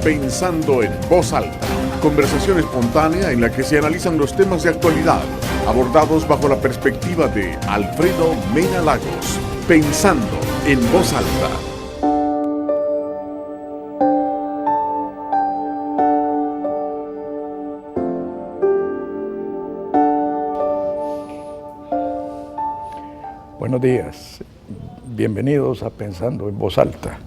Pensando en Voz Alta, conversación espontánea en la que se analizan los temas de actualidad, abordados bajo la perspectiva de Alfredo Mena Lagos. Pensando en Voz Alta. Buenos días, bienvenidos a Pensando en Voz Alta.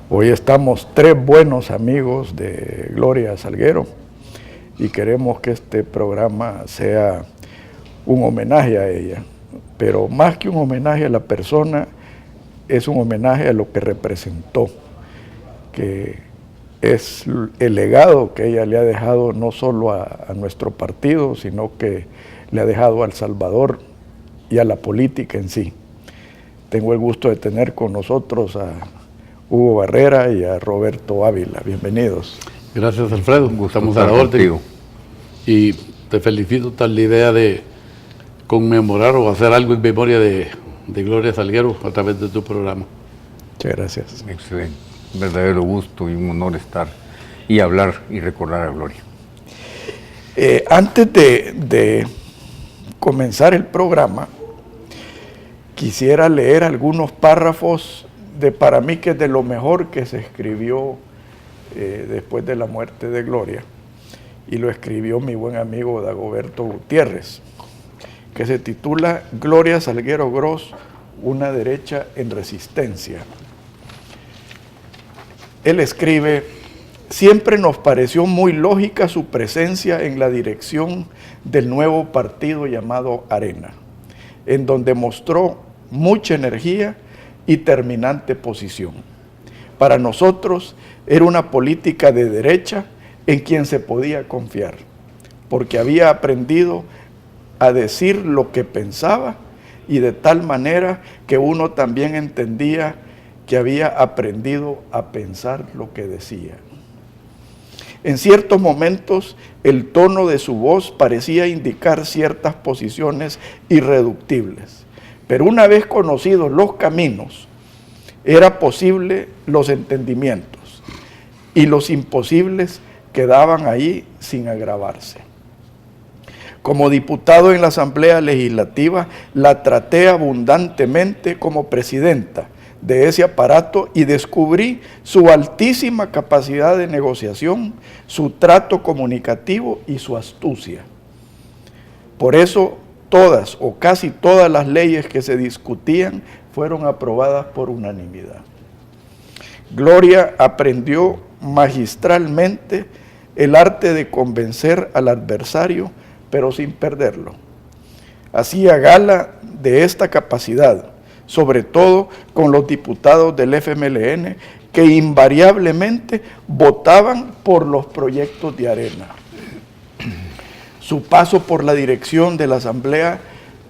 Hoy estamos tres buenos amigos de Gloria Salguero y queremos que este programa sea un homenaje a ella, pero más que un homenaje a la persona, es un homenaje a lo que representó, que es el legado que ella le ha dejado no solo a nuestro partido, sino que le ha dejado a El Salvador y a la política en sí. Tengo el gusto de tener con nosotros a Hugo Barrera y a Roberto Ávila. Bienvenidos. Gracias, Alfredo. Estamos a la orden. Y te felicito tal la idea de conmemorar o hacer algo en memoria de Gloria Salguero a través de tu programa. Muchas gracias. Excelente. Un verdadero gusto y un honor estar y hablar y recordar a Gloria. Antes de comenzar el programa, quisiera leer algunos párrafos para mí que es de lo mejor que se escribió después de la muerte de Gloria, y lo escribió mi buen amigo Dagoberto Gutiérrez, que se titula Gloria Salguero Gross, una derecha en resistencia. Él escribe: siempre nos pareció muy lógica su presencia en la dirección del nuevo partido llamado Arena, en donde mostró mucha energía y terminante posición. Para nosotros era una política de derecha en quien se podía confiar, porque había aprendido a decir lo que pensaba y de tal manera que uno también entendía que había aprendido a pensar lo que decía. En ciertos momentos el tono de su voz parecía indicar ciertas posiciones irreductibles, pero una vez conocidos los caminos, era posible los entendimientos, y los imposibles quedaban ahí sin agravarse. Como diputado en la Asamblea Legislativa, la traté abundantemente como presidenta de ese aparato y descubrí su altísima capacidad de negociación, su trato comunicativo y su astucia. Por eso, todas o casi todas las leyes que se discutían fueron aprobadas por unanimidad. Gloria aprendió magistralmente el arte de convencer al adversario, pero sin perderlo. Hacía gala de esta capacidad, sobre todo con los diputados del FMLN, que invariablemente votaban por los proyectos de Arena. Su paso por la dirección de la Asamblea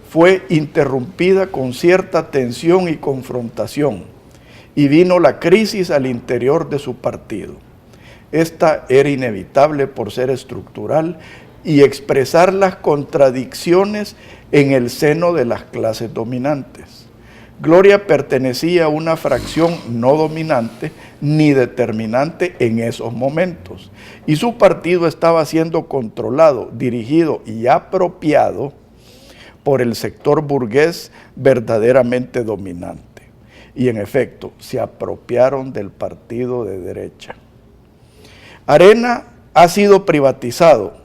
fue interrumpida con cierta tensión y confrontación, y vino la crisis al interior de su partido. Esta era inevitable por ser estructural y expresar las contradicciones en el seno de las clases dominantes. Gloria pertenecía a una fracción no dominante ni determinante en esos momentos, y su partido estaba siendo controlado, dirigido y apropiado por el sector burgués verdaderamente dominante. Y en efecto, se apropiaron del partido de derecha. Arena ha sido privatizado,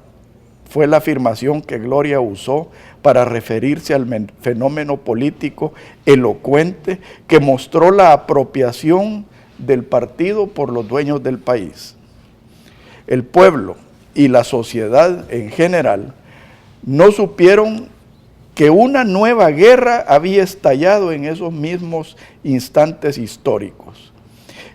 fue la afirmación que Gloria usó para referirse al fenómeno político elocuente que mostró la apropiación del partido por los dueños del país. El pueblo y la sociedad en general no supieron que una nueva guerra había estallado en esos mismos instantes históricos,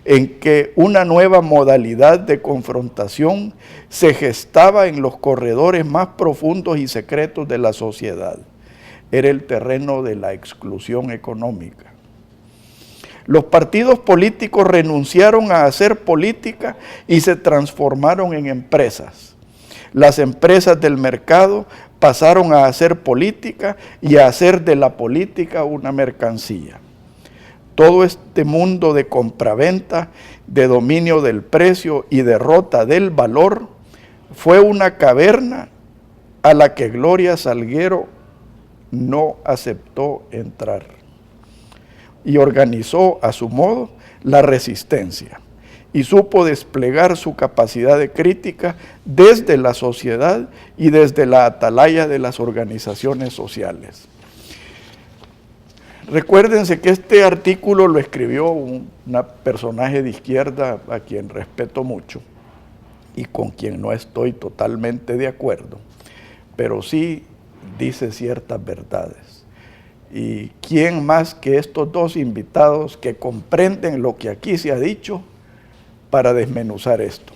en que una nueva modalidad de confrontación se gestaba en los corredores más profundos y secretos de la sociedad. Era el terreno de la exclusión económica. Los partidos políticos renunciaron a hacer política y se transformaron en empresas. Las empresas del mercado pasaron a hacer política y a hacer de la política una mercancía. Todo este mundo de compraventa de dominio del precio y derrota del valor, fue una caverna a la que Gloria Salguero no aceptó entrar y organizó a su modo la resistencia y supo desplegar su capacidad de crítica desde la sociedad y desde la atalaya de las organizaciones sociales. Recuérdense que este artículo lo escribió un personaje de izquierda a quien respeto mucho y con quien no estoy totalmente de acuerdo, pero sí dice ciertas verdades. ¿Y quién más que estos dos invitados que comprenden lo que aquí se ha dicho para desmenuzar esto?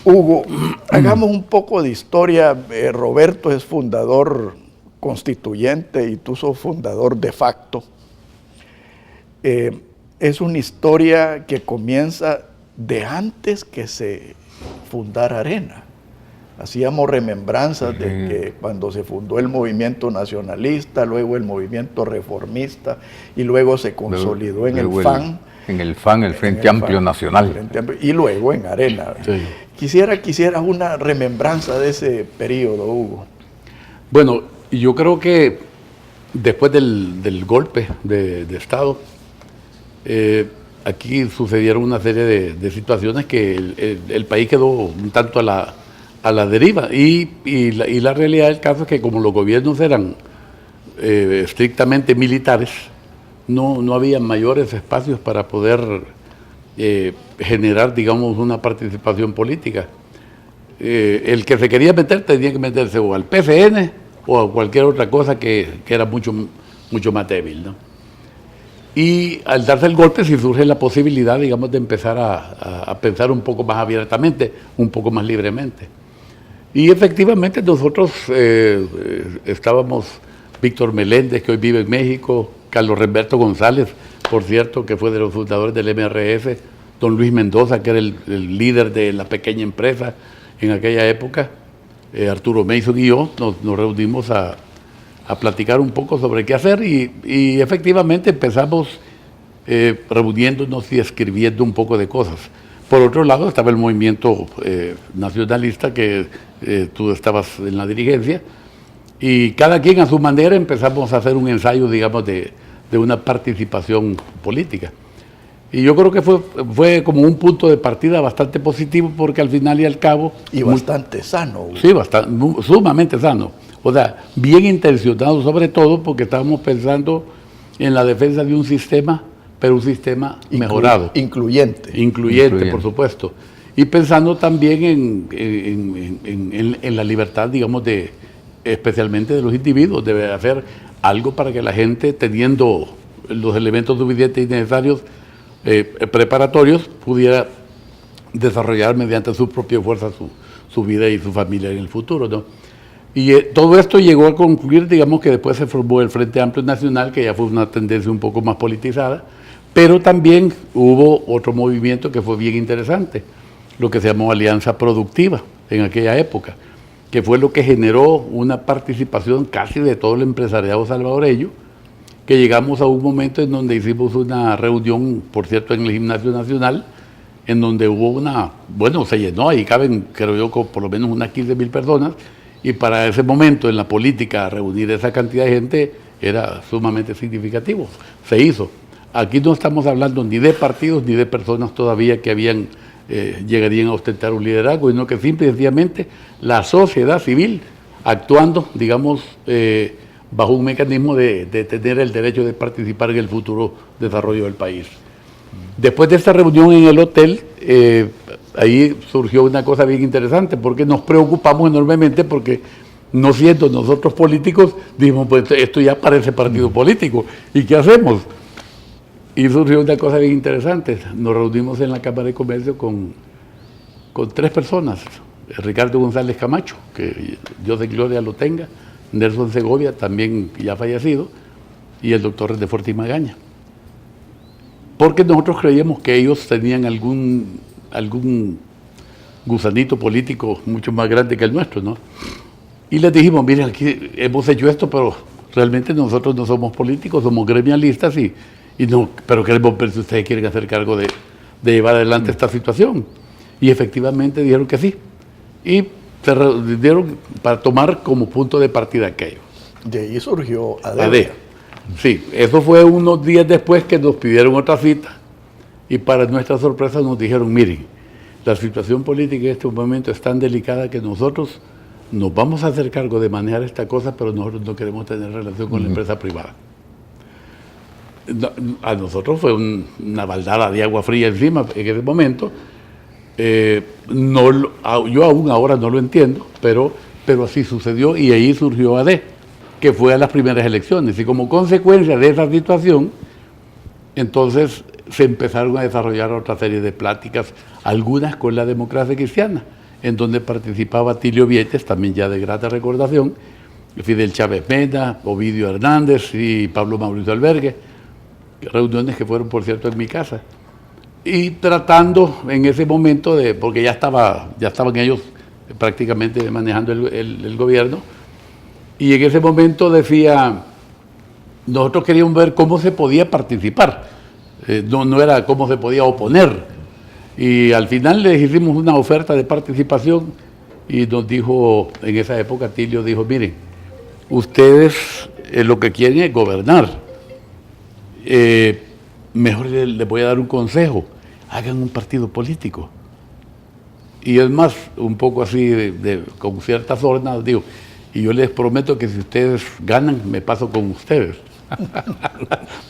Hugo, hagamos un poco de historia. Roberto es fundador constituyente y tú sos fundador de facto. Es una historia que comienza de antes que se fundara Arena. Hacíamos remembranzas de que cuando se fundó el movimiento nacionalista, luego el movimiento reformista y luego se consolidó en el FAN. En el FAN, el Frente Amplio Nacional. Y luego en Arena. Sí. Quisiera una remembranza de ese periodo, Hugo. Bueno, yo creo que después del golpe de Estado, aquí sucedieron una serie de situaciones que el país quedó un tanto a la deriva y la realidad del caso es que como los gobiernos eran estrictamente militares, no había mayores espacios para poder generar, digamos, una participación política. El que se quería meter tenía que meterse o al PCN o a cualquier otra cosa que era mucho más débil, ¿no? Y al darse el golpe sí surge la posibilidad, digamos, de empezar a pensar un poco más abiertamente, un poco más libremente. Y efectivamente nosotros estábamos, Víctor Meléndez, que hoy vive en México, Carlos Remberto González, por cierto, que fue de los fundadores del MRF, don Luis Mendoza, que era el líder de la pequeña empresa en aquella época, Arturo Mason y yo nos reunimos a platicar un poco sobre qué hacer y efectivamente empezamos reuniéndonos y escribiendo un poco de cosas. Por otro lado estaba el movimiento nacionalista que tú estabas en la dirigencia y cada quien a su manera empezamos a hacer un ensayo, digamos, de una participación política. Y yo creo que fue como un punto de partida bastante positivo porque al final y al cabo... Y bastante sano. Sí, sumamente sano. O sea, bien intencionado sobre todo porque estábamos pensando en la defensa de un sistema, pero un sistema mejorado. Incluyente, por supuesto. Y pensando también en la libertad, digamos, especialmente de los individuos. Debe hacer algo para que la gente, teniendo los elementos suficientes y necesarios preparatorios, pudiera desarrollar mediante su propia fuerza su vida y su familia en el futuro, ¿no? Y todo esto llegó a concluir, digamos, que después se formó el Frente Amplio Nacional, que ya fue una tendencia un poco más politizada, pero también hubo otro movimiento que fue bien interesante, lo que se llamó Alianza Productiva en aquella época, que fue lo que generó una participación casi de todo el empresariado salvadoreño, que llegamos a un momento en donde hicimos una reunión, por cierto, en el Gimnasio Nacional, en donde hubo se llenó, ahí caben, creo yo, por lo menos unas 15,000 personas, y para ese momento en la política reunir esa cantidad de gente era sumamente significativo. Se hizo. Aquí no estamos hablando ni de partidos ni de personas todavía que llegarían a ostentar un liderazgo, sino que simple y sencillamente la sociedad civil actuando, digamos, bajo un mecanismo de tener el derecho de participar en el futuro desarrollo del país. Después de esta reunión en el hotel, ahí surgió una cosa bien interesante, porque nos preocupamos enormemente, porque no siendo nosotros políticos, dijimos, pues esto ya parece partido político, ¿y qué hacemos? Y surgió una cosa bien interesante, nos reunimos en la Cámara de Comercio con 3 personas, Ricardo González Camacho, que Dios de gloria lo tenga, Nelson Segovia, también ya fallecido, y el doctor de Forti Magaña. Porque nosotros creíamos que ellos tenían algún gusanito político mucho más grande que el nuestro, ¿no? Y les dijimos, miren, aquí hemos hecho esto, pero realmente nosotros no somos políticos, somos gremialistas Y no, pero queremos ver si ustedes quieren hacer cargo de llevar adelante esta situación. Y efectivamente dijeron que sí. Y se dieron para tomar como punto de partida aquello. De ahí surgió ADE. ADE. Sí, eso fue unos días después que nos pidieron otra cita y para nuestra sorpresa nos dijeron, miren, la situación política en este momento es tan delicada que nosotros nos vamos a hacer cargo de manejar esta cosa, pero nosotros no queremos tener relación con la empresa privada. A nosotros fue una baldada de agua fría encima en ese momento. Yo aún ahora no lo entiendo, pero así sucedió y ahí surgió ADE, que fue a las primeras elecciones. Y como consecuencia de esa situación, entonces se empezaron a desarrollar otra serie de pláticas, algunas con la Democracia Cristiana, en donde participaba Tilio Vietes, también ya de grata recordación, Fidel Chávez Mena, Ovidio Hernández y Pablo Mauricio Albergue, reuniones que fueron, por cierto, en mi casa. Y tratando en ese momento porque ya estaban ellos prácticamente manejando el gobierno, y en ese momento decía, nosotros queríamos ver cómo se podía participar, no era cómo se podía oponer. Y al final les hicimos una oferta de participación y nos dijo, en esa época Tilio dijo, miren, ustedes lo que quieren es gobernar. Mejor les voy a dar un consejo, hagan un partido político. Y es más, un poco así, con cierta sorna, digo, y yo les prometo que si ustedes ganan, me paso con ustedes.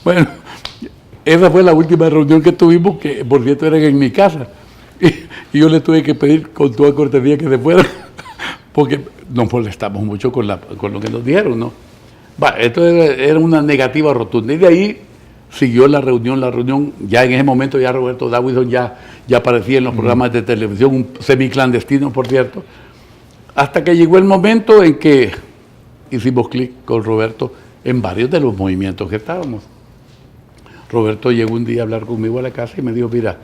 Bueno, esa fue la última reunión que tuvimos, que por cierto eran en mi casa. Y yo les tuve que pedir con toda cortesía que se fueran, porque nos molestamos mucho con lo que nos dijeron, ¿no? Esto era una negativa rotunda. Y de ahí siguió la reunión, ya en ese momento ya Roberto Dawison ya aparecía en los programas de televisión, un semiclandestino, por cierto, hasta que llegó el momento en que hicimos clic con Roberto en varios de los movimientos que estábamos. Roberto llegó un día a hablar conmigo a la casa y me dijo, mira,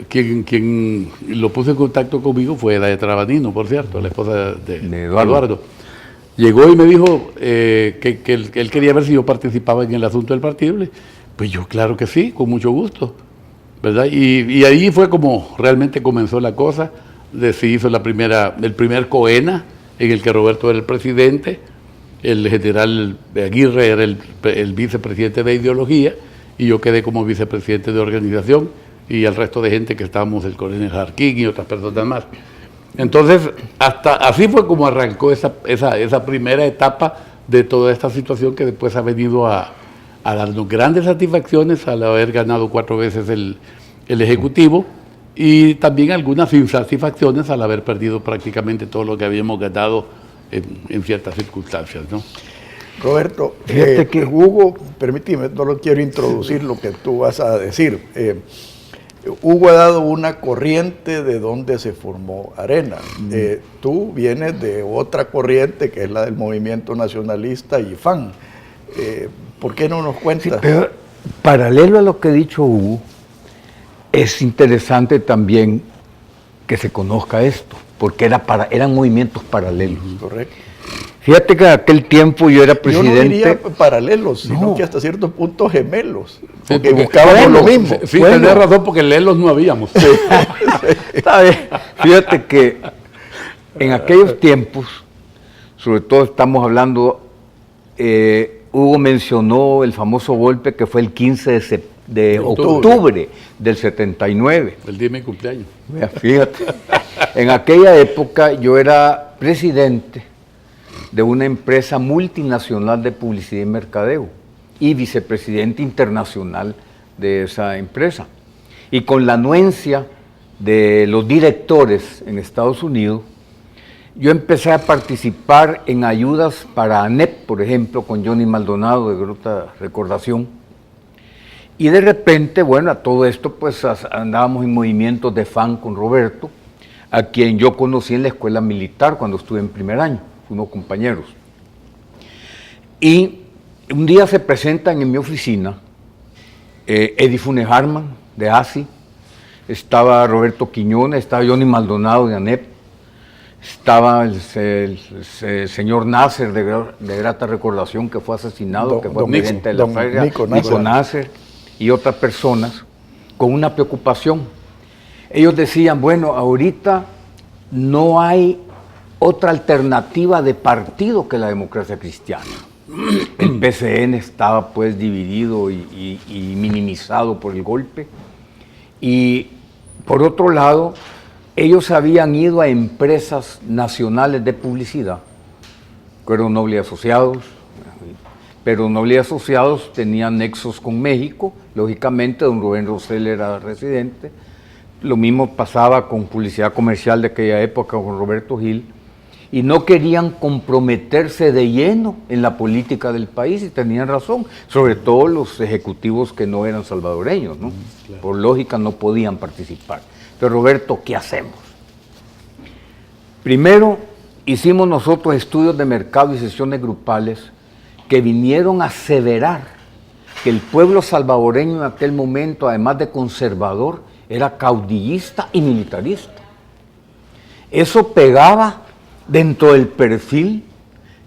quien lo puso en contacto conmigo fue Eda de Trabanino, por cierto, la esposa de Eduardo. Llegó y me dijo que él quería ver si yo participaba en el asunto del partido. Pues yo, claro que sí, con mucho gusto, ¿verdad? Y ahí fue como realmente comenzó la cosa. Se hizo el primer COENA, en el que Roberto era el presidente, el general Aguirre era el vicepresidente de ideología, y yo quedé como vicepresidente de organización, y el resto de gente que estábamos, el coronel Jarquín y otras personas más. Entonces, así fue como arrancó esa primera etapa de toda esta situación, que después ha venido a darnos grandes satisfacciones al haber ganado 4 veces el Ejecutivo, y también algunas insatisfacciones al haber perdido prácticamente todo lo que habíamos ganado en ciertas circunstancias, ¿no? Roberto, fíjate que Hugo, permíteme, no lo quiero introducir lo que tú vas a decir. Hugo ha dado una corriente de donde se formó Arena. Tú vienes de otra corriente que es la del movimiento nacionalista y FAN. ¿Por qué no nos cuentas? Sí, pero paralelo a lo que ha dicho Hugo, es interesante también que se conozca esto, porque eran movimientos paralelos. Correcto. Fíjate que en aquel tiempo yo era presidente. Yo no diría paralelos, sino que hasta cierto punto gemelos, porque porque buscábamos lo mismo. Sí, tenés razón, porque leerlos no habíamos. Sí. Está bien. Fíjate que en aquellos tiempos, sobre todo estamos hablando, Hugo mencionó el famoso golpe que fue el 15 de octubre del 79. El día de mi cumpleaños. Fíjate, en aquella época yo era presidente de una empresa multinacional de publicidad y mercadeo y vicepresidente internacional de esa empresa. Y con la anuencia de los directores en Estados Unidos, yo empecé a participar en ayudas para ANEP, por ejemplo, con Johnny Maldonado de Grota Recordación. Y de repente, bueno, a todo esto, pues andábamos en movimientos de FAN con Roberto, a quien yo conocí en la escuela militar cuando estuve en primer año, fuimos compañeros. Y un día se presentan en mi oficina Eddie Funes Harman, de ASI, estaba Roberto Quiñones, estaba Johnny Maldonado de ANEP, estaba el señor Nasser, de grata recordación, que fue asesinado, que fue presidente de la feria, Nico Nasser, y otras personas, con una preocupación. Ellos decían, bueno, ahorita no hay otra alternativa de partido que la Democracia Cristiana. El PCN estaba pues dividido y minimizado por el golpe. Y por otro lado, ellos habían ido a empresas nacionales de publicidad, Cuerdo Noble y Asociados, pero Noble y Asociados tenían nexos con México, lógicamente don Rubén Rosell era residente. Lo mismo pasaba con publicidad comercial de aquella época con Roberto Gil, y no querían comprometerse de lleno en la política del país, y tenían razón, sobre todo los ejecutivos que no eran salvadoreños, ¿no? Claro. Por lógica no podían participar. Pero Roberto, ¿qué hacemos? Primero, hicimos nosotros estudios de mercado y sesiones grupales que vinieron a aseverar que el pueblo salvadoreño en aquel momento, además de conservador, era caudillista y militarista. Eso pegaba dentro del perfil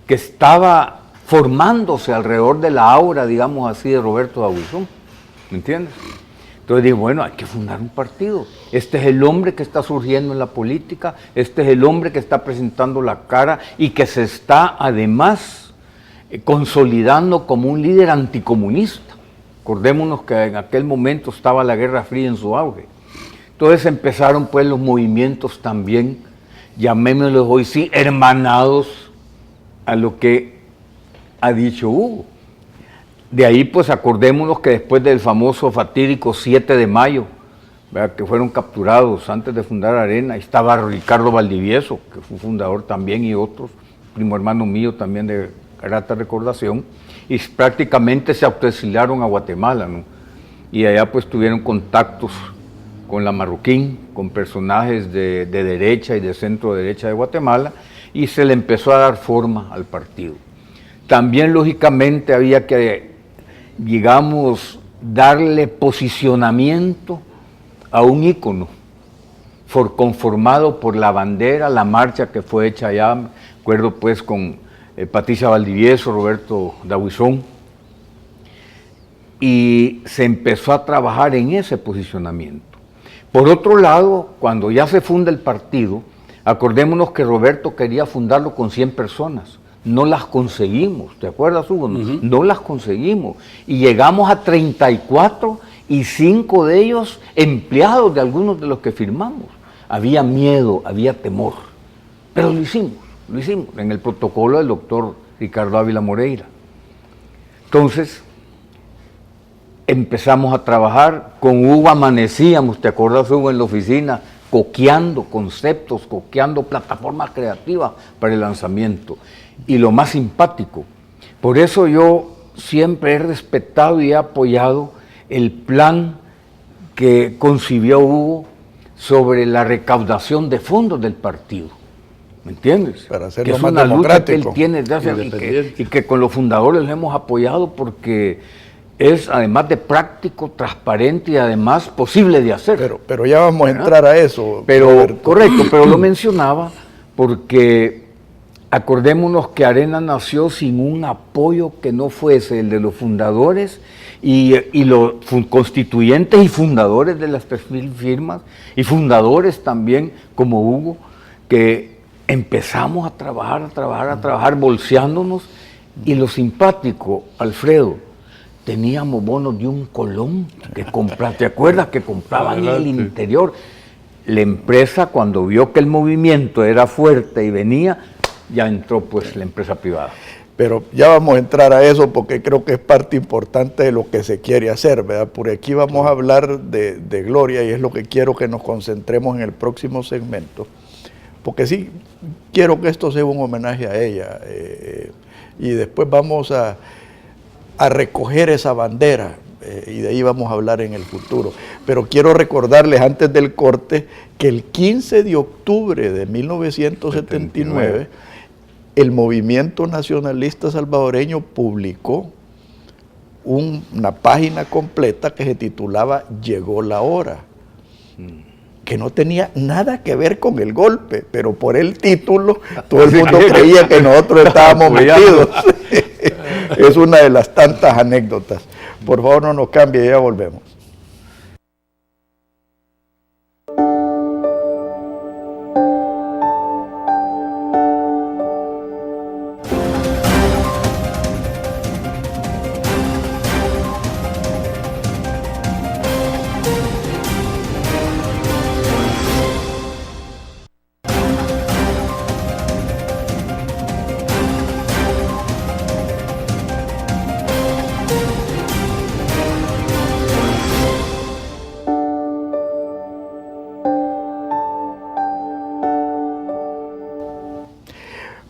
que estaba formándose alrededor de la aura, digamos así, de Roberto Dabuizón. ¿Me entiendes? Entonces dije, bueno, hay que fundar un partido. Este es el hombre que está surgiendo en la política, este es el hombre que está presentando la cara y que se está además consolidando como un líder anticomunista. Acordémonos que en aquel momento estaba la Guerra Fría en su auge. Entonces empezaron pues los movimientos también, llamémoslos hoy sí, hermanados a lo que ha dicho Hugo. De ahí pues acordémonos que después del famoso fatídico 7 de mayo, ¿verdad?, que fueron capturados antes de fundar Arena, estaba Ricardo Valdivieso, que fue fundador también, y otros, primo hermano mío también de grata recordación, y prácticamente se autoexiliaron a Guatemala, ¿no? Y allá pues tuvieron contactos con la Marroquín, con personajes de derecha y de centro derecha de Guatemala, y se le empezó a dar forma al partido. También lógicamente había que, digamos, darle posicionamiento a un ícono conformado por la bandera, la marcha que fue hecha allá, me acuerdo pues con Patricia Valdivieso, Roberto Dabuizón, y se empezó a trabajar en ese posicionamiento. Por otro lado, cuando ya se funda el partido, acordémonos que Roberto quería fundarlo con 100 personas. No las conseguimos, ¿te acuerdas, Hugo? No las conseguimos. Y llegamos a 34 y 5 de ellos empleados de algunos de los que firmamos. Había miedo, había temor, pero lo hicimos en el protocolo del doctor Ricardo Ávila Moreira. Entonces, empezamos a trabajar, con Hugo amanecíamos, ¿te acuerdas, Hugo, en la oficina, coqueando conceptos, coqueando plataformas creativas para el lanzamiento? Y lo más simpático, por eso yo siempre he respetado y he apoyado el plan que concibió Hugo sobre la recaudación de fondos del partido. ¿Me entiendes? Para hacerlo que es más una lucha que él democrático, tiene desde hace, y que con los fundadores lo hemos apoyado porque es además de práctico, transparente y además posible de hacer. Pero ya vamos a entrar a eso. Pero, correcto, pero lo mencionaba porque acordémonos que Arena nació sin un apoyo que no fuese el de los fundadores y los constituyentes y fundadores de las 3.000 firmas y fundadores también como Hugo, que empezamos a trabajar, bolseándonos. Y lo simpático, Alfredo, teníamos bonos de $1 colón que compraban, ¿te acuerdas? Que compraban en el interior. La empresa, cuando vio que el movimiento era fuerte y venía, ya entró pues la empresa privada. Pero ya vamos a entrar a eso porque creo que es parte importante de lo que se quiere hacer, ¿verdad? Por aquí vamos a hablar de Gloria y es lo que quiero que nos concentremos en el próximo segmento. Porque sí, quiero que esto sea un homenaje a ella. Y después vamos a recoger esa bandera y de ahí vamos a hablar en el futuro. Pero quiero recordarles antes del corte que el 15 de octubre de 1979 el movimiento nacionalista salvadoreño publicó una página completa que se titulaba Llegó la hora, que no tenía nada que ver con el golpe, pero por el título todo el mundo creía que nosotros estábamos metidos. Es una de las tantas anécdotas. Por favor, no nos cambie, ya volvemos.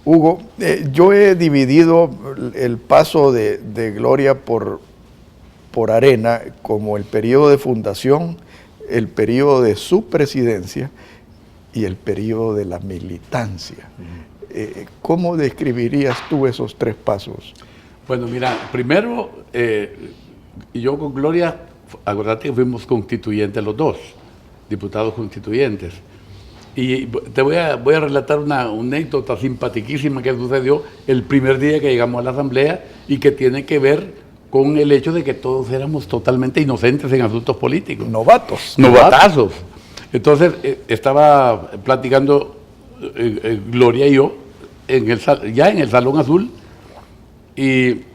Hugo, yo he dividido el paso de Gloria por Arena como el periodo de fundación, el periodo de su presidencia y el periodo de la militancia. ¿Cómo describirías tú esos tres pasos? Bueno, mira, primero, yo con Gloria, acuérdate que fuimos constituyentes los dos, diputados constituyentes. Y te voy a relatar una anécdota simpaticísima que sucedió el primer día que llegamos a la asamblea y que tiene que ver con el hecho de que todos éramos totalmente inocentes en asuntos políticos. Novatos. Novatazos. Entonces estaba platicando Gloria y yo ya en el Salón Azul, y en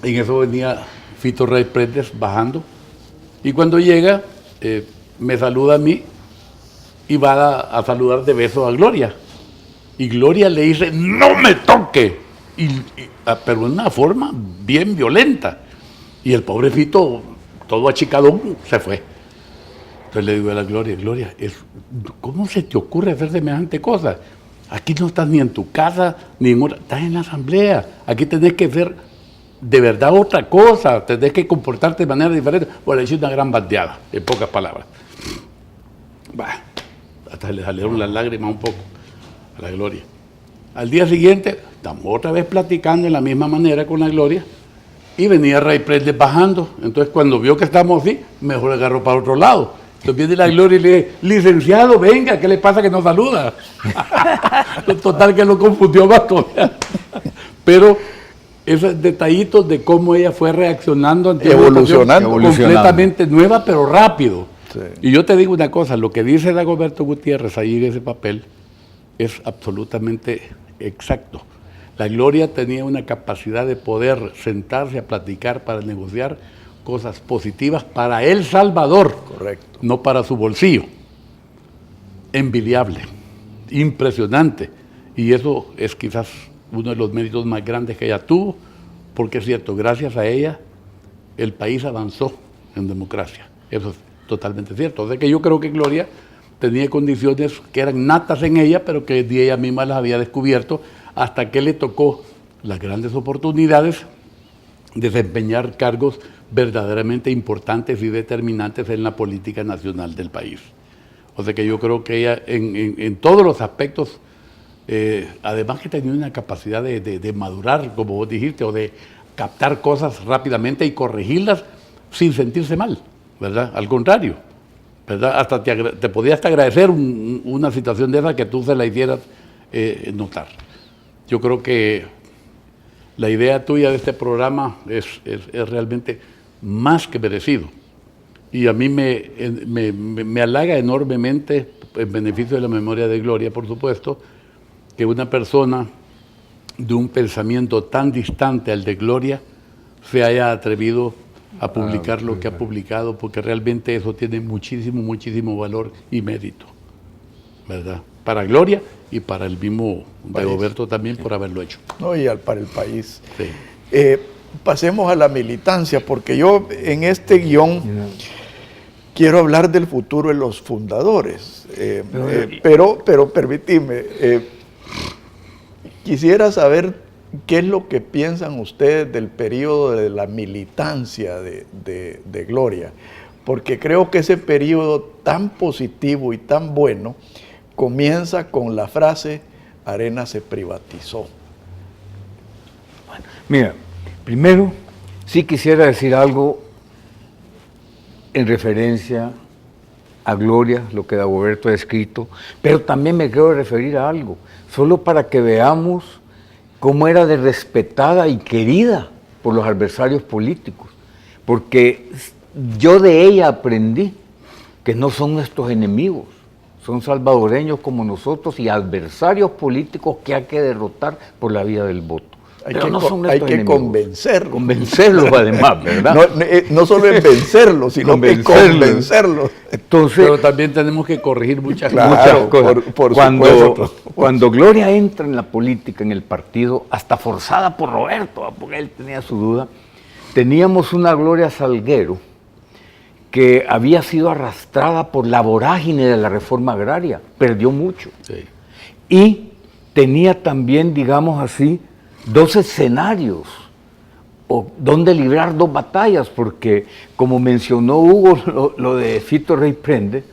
eso venía Fito Rey Prendes bajando, y cuando llega me saluda a mí y va a saludar de beso a Gloria. Y Gloria le dice, ¡no me toque! Pero de una forma bien violenta. Y el pobre Fito, todo achicadón, se fue. Entonces le digo a la Gloria, ¿cómo se te ocurre hacer semejante cosa? Aquí no estás ni en tu casa, ni en otra, estás en la asamblea. Aquí tenés que hacer de verdad otra cosa, tenés que comportarte de manera diferente. Bueno, le hice una gran bandeada, en pocas palabras. Bah. Hasta le salieron las lágrimas un poco a la Gloria. Al día siguiente, estamos otra vez platicando de la misma manera con la Gloria, y venía Rey Prendes bajando. Entonces, cuando vio que estábamos así, mejor agarró para otro lado. Entonces viene la Gloria y le dice, licenciado, venga, ¿qué le pasa que no saluda? Total que lo confundió más todavía. Pero esos detallitos de cómo ella fue reaccionando ante evolucionando completamente nueva, pero rápido. Sí. Y yo te digo una cosa, lo que dice Dagoberto Gutiérrez ahí en ese papel es absolutamente exacto. La Gloria tenía una capacidad de poder sentarse a platicar para negociar cosas positivas para El Salvador, correcto, no para su bolsillo. Envidiable, impresionante. Y eso es quizás uno de los méritos más grandes que ella tuvo, porque es cierto, gracias a ella el país avanzó en democracia. Eso es totalmente cierto. O sea que yo creo que Gloria tenía condiciones que eran natas en ella, pero que ella misma las había descubierto hasta que le tocó las grandes oportunidades de desempeñar cargos verdaderamente importantes y determinantes en la política nacional del país. O sea que yo creo que ella en todos los aspectos, además que tenía una capacidad de madurar, como vos dijiste, o de captar cosas rápidamente y corregirlas sin sentirse mal, ¿verdad? Al contrario, ¿verdad? Hasta te podía hasta agradecer una situación de esa que tú se la hicieras notar. Yo creo que la idea tuya de este programa es realmente más que merecido. Y a mí me halaga enormemente, en beneficio de la memoria de Gloria, por supuesto, que una persona de un pensamiento tan distante al de Gloria se haya atrevido a publicar lo que ha publicado, porque realmente eso tiene muchísimo, muchísimo valor y mérito, ¿verdad? Para Gloria y para el mismo Dagoberto también, por haberlo hecho. No, y para el país. Sí. Pasemos a la militancia, porque yo en este guión quiero hablar del futuro de los fundadores. Pero permitidme, quisiera saber qué es lo que piensan ustedes del periodo de la militancia de Gloria, porque creo que ese periodo tan positivo y tan bueno comienza con la frase, Arena se privatizó. Bueno, mira, primero sí quisiera decir algo en referencia a Gloria, lo que Dagoberto ha escrito, pero también me quiero referir a algo, solo para que veamos cómo era de respetada y querida por los adversarios políticos, porque yo de ella aprendí que no son nuestros enemigos, son salvadoreños como nosotros y adversarios políticos que hay que derrotar por la vía del voto. Hay que convencerlos. Convencerlos además, ¿verdad? No solo es vencerlos, sino que convencerlos. Entonces, pero también tenemos que corregir muchas cosas. Cuando Gloria entra en la política, en el partido, hasta forzada por Roberto, porque él tenía su duda, teníamos una Gloria Salguero que había sido arrastrada por la vorágine de la reforma agraria, perdió mucho. Sí. Y tenía también, digamos así, 2 escenarios donde librar 2 batallas, porque como mencionó Hugo lo de Fito Rey Prende,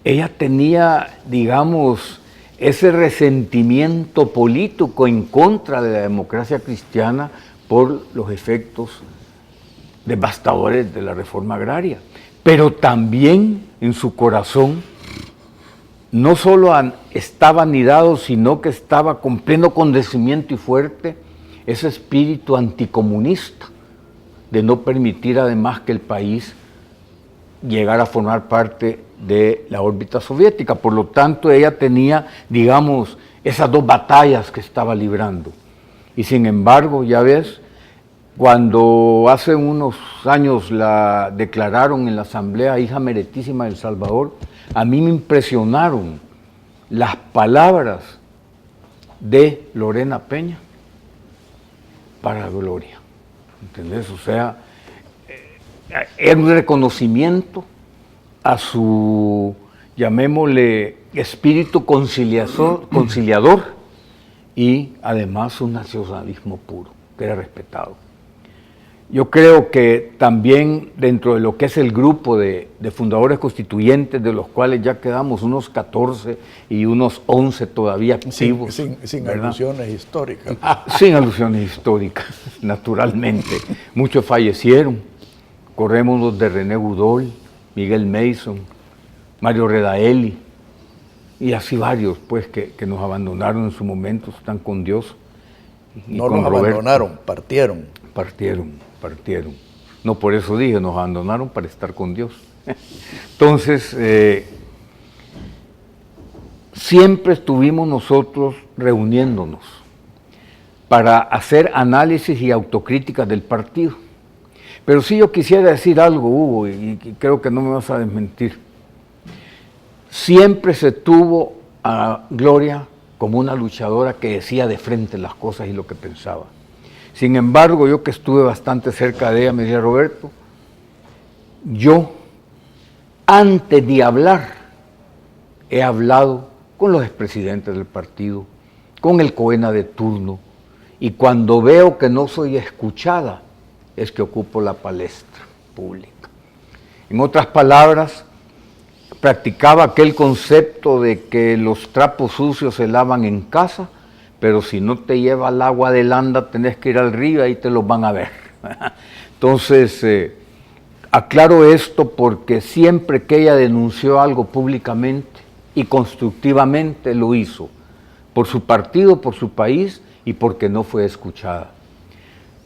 ella tenía, digamos, ese resentimiento político en contra de la democracia cristiana por los efectos devastadores de la reforma agraria, pero también en su corazón no solo estaba anidado, sino que estaba con pleno convencimiento y fuerte ese espíritu anticomunista de no permitir además que el país llegara a formar parte de la órbita soviética. Por lo tanto, ella tenía, digamos, esas 2 batallas que estaba librando. Y sin embargo, ya ves, cuando hace unos años la declararon en la Asamblea hija meritísima de El Salvador, a mí me impresionaron las palabras de Lorena Peña para Gloria, ¿entendés? O sea, era un reconocimiento a su, llamémosle, espíritu conciliador y además un nacionalismo puro, que era respetado. Yo creo que también dentro de lo que es el grupo de fundadores constituyentes, de los cuales ya quedamos unos 14 y unos 11 todavía activos. Sin alusiones históricas. Sin alusiones históricas, naturalmente. Muchos fallecieron. Corremos los de René Goudol, Miguel Mason, Mario Redaeli, y así varios pues que nos abandonaron en su momento, están con Dios. No nos abandonaron, partieron. Partieron. No, por eso dije, nos abandonaron para estar con Dios. Entonces, siempre estuvimos nosotros reuniéndonos para hacer análisis y autocríticas del partido. Pero sí yo quisiera decir algo, Hugo, y creo que no me vas a desmentir. Siempre se tuvo a Gloria como una luchadora que decía de frente las cosas y lo que pensaba. Sin embargo, yo que estuve bastante cerca de ella, me decía, Roberto, yo antes de hablar he hablado con los expresidentes del partido, con el COENA de turno, y cuando veo que no soy escuchada, es que ocupo la palestra pública. En otras palabras, practicaba aquel concepto de que los trapos sucios se lavan en casa, pero si no te lleva el agua del anda, tenés que ir al río, ahí te los van a ver. Entonces, aclaro esto porque siempre que ella denunció algo públicamente y constructivamente lo hizo, por su partido, por su país y porque no fue escuchada.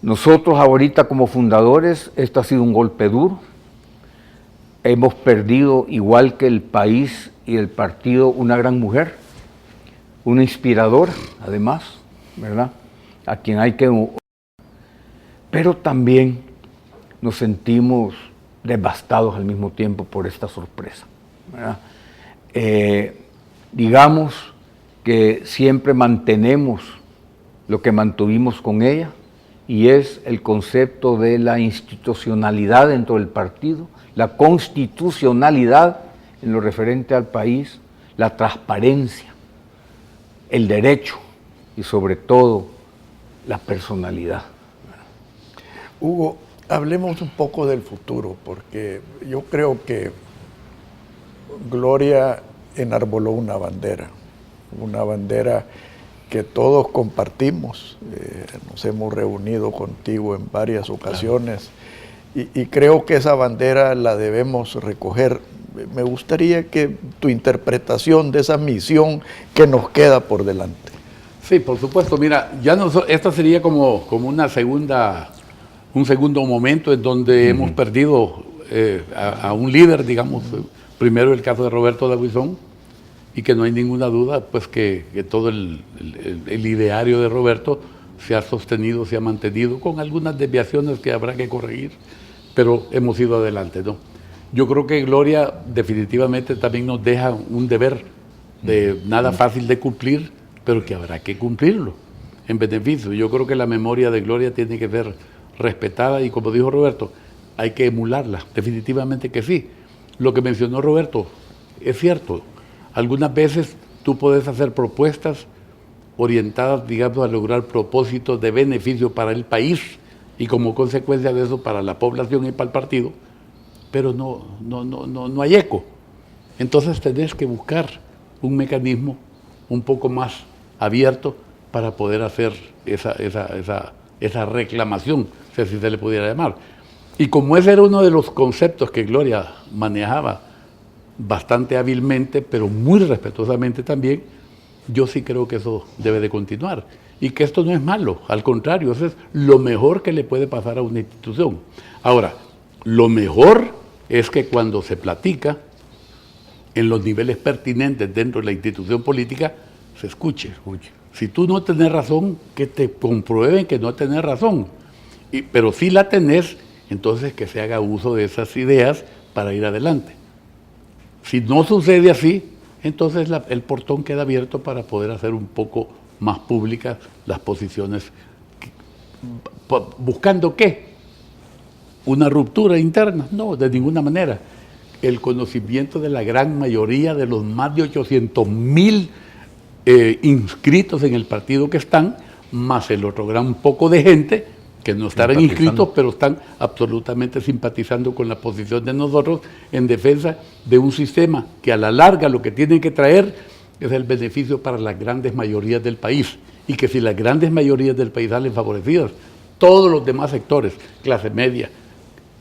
Nosotros ahorita como fundadores, esto ha sido un golpe duro. Hemos perdido, igual que el país y el partido, una gran mujer, una inspiradora, además, ¿verdad? A quien hay que... Pero también nos sentimos devastados al mismo tiempo por esta sorpresa, ¿verdad? Digamos que siempre mantenemos lo que mantuvimos con ella, y es el concepto de la institucionalidad dentro del partido, la constitucionalidad en lo referente al país, la transparencia, el derecho y sobre todo la personalidad. Hugo, hablemos un poco del futuro, porque yo creo que Gloria enarboló una bandera que todos compartimos. Nos hemos reunido contigo en varias ocasiones, y creo que esa bandera la debemos recoger Me gustaría que tu interpretación de esa misión que nos queda por delante. Sí, por supuesto. Mira, ya esta sería como un segundo momento en donde hemos perdido a un líder, digamos, primero el caso de Roberto Dawison, y que no hay ninguna duda pues que todo el ideario de Roberto se ha sostenido, se ha mantenido, con algunas desviaciones que habrá que corregir, pero hemos ido adelante, ¿no? Yo creo que Gloria definitivamente también nos deja un deber de nada fácil de cumplir, pero que habrá que cumplirlo en beneficio. Yo creo que la memoria de Gloria tiene que ser respetada y, como dijo Roberto, hay que emularla, definitivamente que sí. Lo que mencionó Roberto es cierto. Algunas veces tú puedes hacer propuestas orientadas, digamos, a lograr propósitos de beneficio para el país y como consecuencia de eso para la población y para el partido, pero no hay eco. Entonces tenés que buscar un mecanismo un poco más abierto para poder hacer esa reclamación, si así se le pudiera llamar. Y como ese era uno de los conceptos que Gloria manejaba bastante hábilmente, pero muy respetuosamente también, yo sí creo que eso debe de continuar. Y que esto no es malo, al contrario, eso es lo mejor que le puede pasar a una institución. Ahora, lo mejor es que cuando se platica en los niveles pertinentes dentro de la institución política, se escuche. Si tú no tenés razón, que te comprueben que no tenés razón. Pero si la tenés, entonces que se haga uso de esas ideas para ir adelante. Si no sucede así, entonces el portón queda abierto para poder hacer un poco más públicas las posiciones. ¿Buscando qué? ¿Una ruptura interna? No, de ninguna manera. El conocimiento de la gran mayoría de los más de 800,000 inscritos en el partido que están, más el otro gran poco de gente que no estarán inscritos, pero están absolutamente simpatizando con la posición de nosotros en defensa de un sistema que a la larga lo que tiene que traer es el beneficio para las grandes mayorías del país, y que si las grandes mayorías del país salen favorecidas, todos los demás sectores, clase media,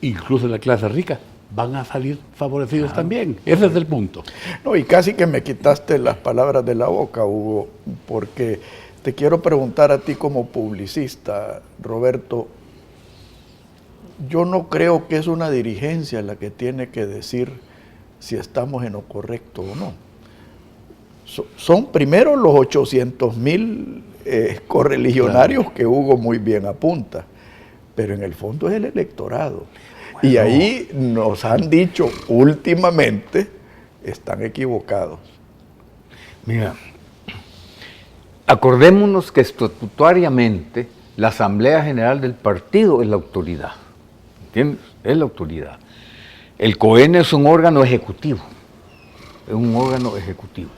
incluso la clase rica, van a salir favorecidos también. Ese es el punto. No, y casi que me quitaste las palabras de la boca, Hugo, porque te quiero preguntar a ti como publicista, Roberto. Yo no creo que es una dirigencia la que tiene que decir si estamos en lo correcto o no. Son primero los 800,000 correligionarios, claro, que Hugo muy bien apunta, pero en el fondo es el electorado. Bueno, y ahí nos han dicho últimamente, están equivocados. Mira, acordémonos que estatutariamente la Asamblea General del Partido es la autoridad, ¿entiendes? Es la autoridad. El COEN es un órgano ejecutivo, es un órgano ejecutivo.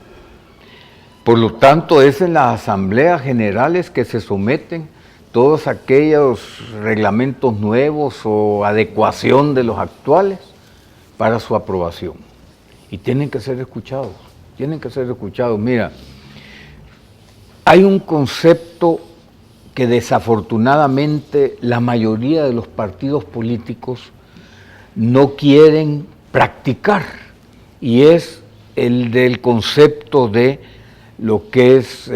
Por lo tanto, es en las asambleas generales que se someten todos aquellos reglamentos nuevos o adecuación de los actuales para su aprobación. Y tienen que ser escuchados, tienen que ser escuchados. Mira, hay un concepto que desafortunadamente la mayoría de los partidos políticos no quieren practicar, y es el del concepto de lo que es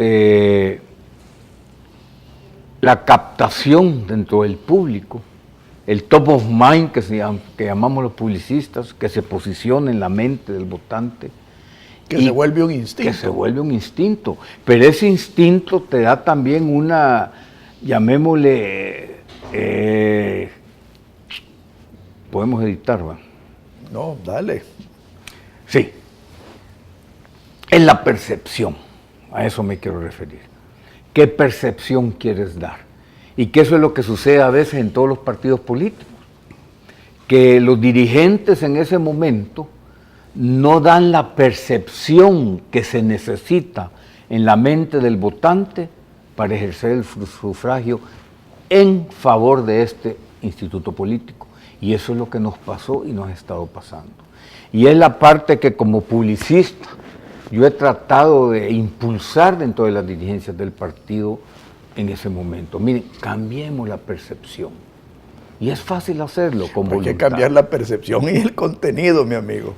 la captación dentro del público, el top of mind que llamamos los publicistas, que se posiciona en la mente del votante. Que se vuelve un instinto. Que se vuelve un instinto, pero ese instinto te da también una, llamémosle, podemos editar, ¿va? No, dale. Sí, es la percepción, a eso me quiero referir. ¿Qué percepción quieres dar? Y que eso es lo que sucede a veces en todos los partidos políticos, que los dirigentes en ese momento no dan la percepción que se necesita en la mente del votante para ejercer el sufragio en favor de este instituto político. Y eso es lo que nos pasó y nos ha estado pasando. Y es la parte que como publicista yo he tratado de impulsar dentro de las dirigencias del partido en ese momento. Miren, cambiemos la percepción. Y es fácil hacerlo con Hay voluntad. que cambiar la percepción y el contenido, mi amigo.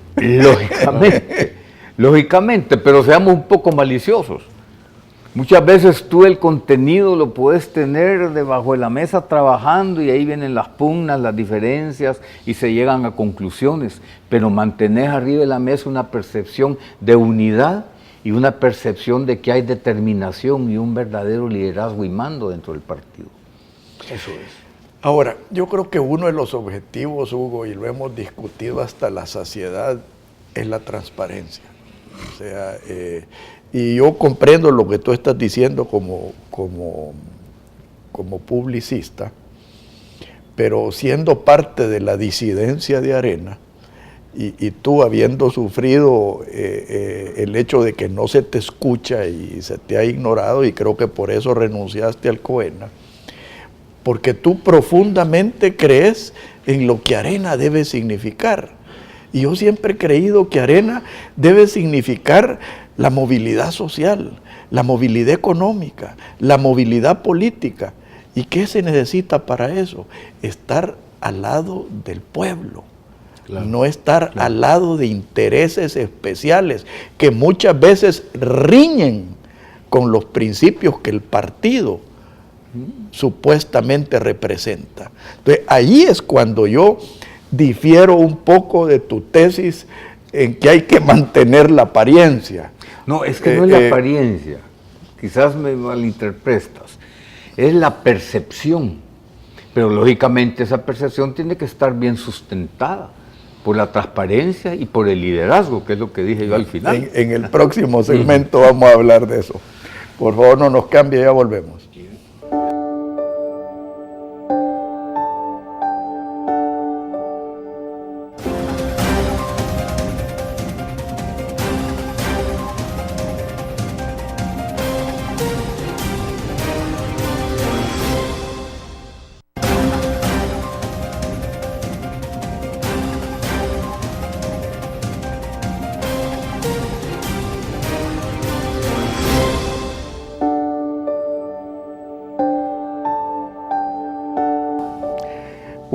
Lógicamente, pero seamos un poco maliciosos. Muchas veces tú el contenido lo puedes tener debajo de la mesa trabajando y ahí vienen las pugnas, las diferencias y se llegan a conclusiones, pero mantenés arriba de la mesa una percepción de unidad y una percepción de que hay determinación y un verdadero liderazgo y mando dentro del partido. Eso es. Ahora, yo creo que uno de los objetivos, Hugo, y lo hemos discutido hasta la saciedad, es la transparencia. O sea, y yo comprendo lo que tú estás diciendo como publicista, pero siendo parte de la disidencia de Arena, y tú habiendo sufrido el hecho de que no se te escucha y se te ha ignorado, y creo que por eso renunciaste al COENA, porque tú profundamente crees en lo que Arena debe significar. Y yo siempre he creído que Arena debe significar la movilidad social, la movilidad económica, la movilidad política. ¿Y qué se necesita para eso? Estar al lado del pueblo. Claro, no estar al lado de intereses especiales que muchas veces riñen con los principios que el partido supuestamente representa. Entonces, ahí es cuando yo difiero un poco de tu tesis en que hay que mantener la apariencia. No, es que no es la apariencia, quizás me malinterpretas, es la percepción, pero lógicamente esa percepción tiene que estar bien sustentada por la transparencia y por el liderazgo, que es lo que dije yo al final. En el próximo segmento vamos a hablar de eso. Por favor, no nos cambie, ya volvemos.